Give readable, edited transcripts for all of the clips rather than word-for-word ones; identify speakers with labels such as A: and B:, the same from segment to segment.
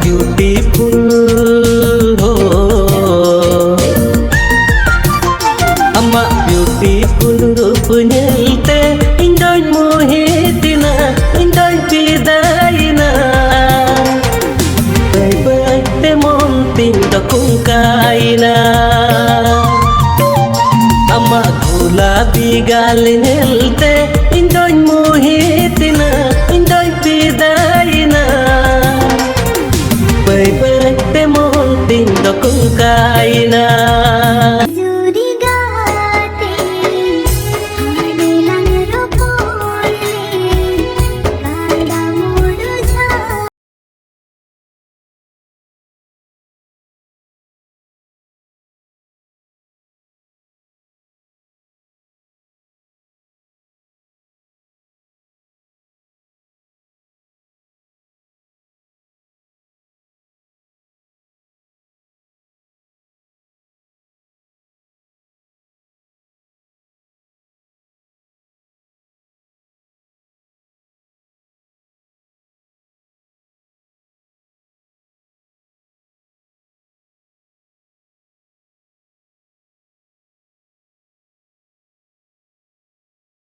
A: beautiful ho Amak beautiful rup nyelte Indoy mohitina Indoy pidaina Bye-bye temon tinda kung kaina Amak gulabi galinelte Indoy mohitina Indoy pidaina Bye-bye temon tinda kung kaina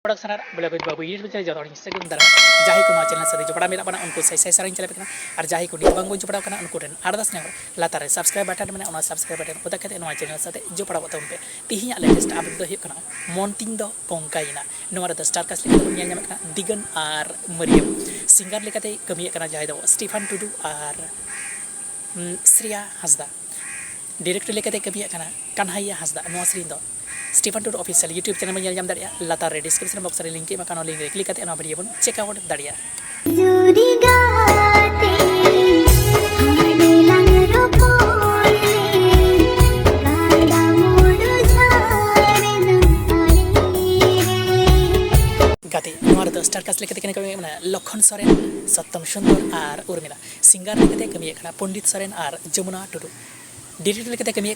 B: production बोले बाबू ये जो Instagram द्वारा जहाँ को channel से जपड़ा मेरा बना उनको सही सही चले और जहाँ को नित बंग जपड़ा उनको आरदास ने लातार सब्सक्राइब बटन में सब्सक्राइब बटन उदा चैनल साथ जपड़ा तब पे तीन लेटेस्ट अपडेट मन तीन मनतीन स्टार कास्ट दिगन और मरियम सिंगार लेकाते कमिए जहाँ दो स्टीफन टुडू और श्रेया हांसदा डायरेक्टर लेकाते कमिए कन्हैया हांसदा सेरी दो Stephen Tudu official YouTube channel में नाम दाड़िया लातार रे डिस्क्रिप्शन बॉक्स रे लिंक एमा लिंक रे क्लिक करते वीडियो बन चेक आउट दाड़िया गाते स्टार कास्ट लेके लखन सोरेन सत्यम सुंदर और उर्मिला सिंगार लेके कमिए पंडित सोरेन और जमुना टुडू डायरेक्टर लेके कमिए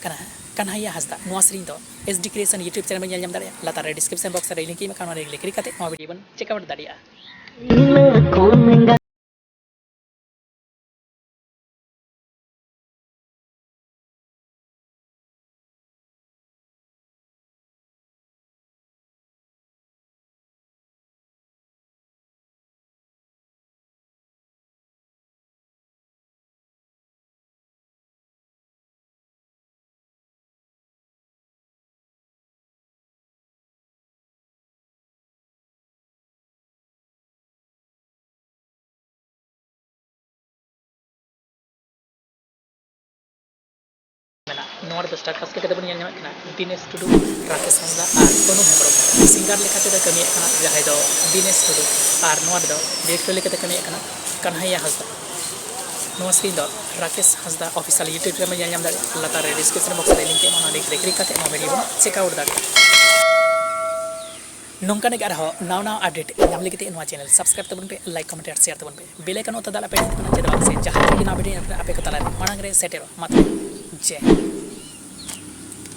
B: कन्हैया हांसदा सेरी दो SD क्रिएशन यूट्यूब चैनल में नाम दाड़िया लातार रे डिस्क्रिप्शन बॉक्स रे लिंक एमा क्लिक करते वीडियो बन चेक आउट दाड़िया स्टार कास्ट लेके दिनेश टुडू राकेश हांसदा और अनु हेम्ब्रम सिंगार लेकाते कमिए जहाँ दो दिनेश टुडू और डायरेक्टर लेके कमिए कन्हैया हांसदा सेरी दो Rakesh Hansda official YouTube channel में नाम दाड़िया लातार रे डिस्क्रिप्शन बॉक्स रे लिंक रे क्लिक करते वीडियो बन चेक आउट दाड़िया नौका नाव नाव अपडेट नाम लेके चैनल सब्सक्राइब तबन पे लाइक कमेंट और शेयर तबन पे बेल आइकन दाला पे चेदा से जहाँ ना वीडियो आपे को तला मांग रे सेटेरो मात्र जय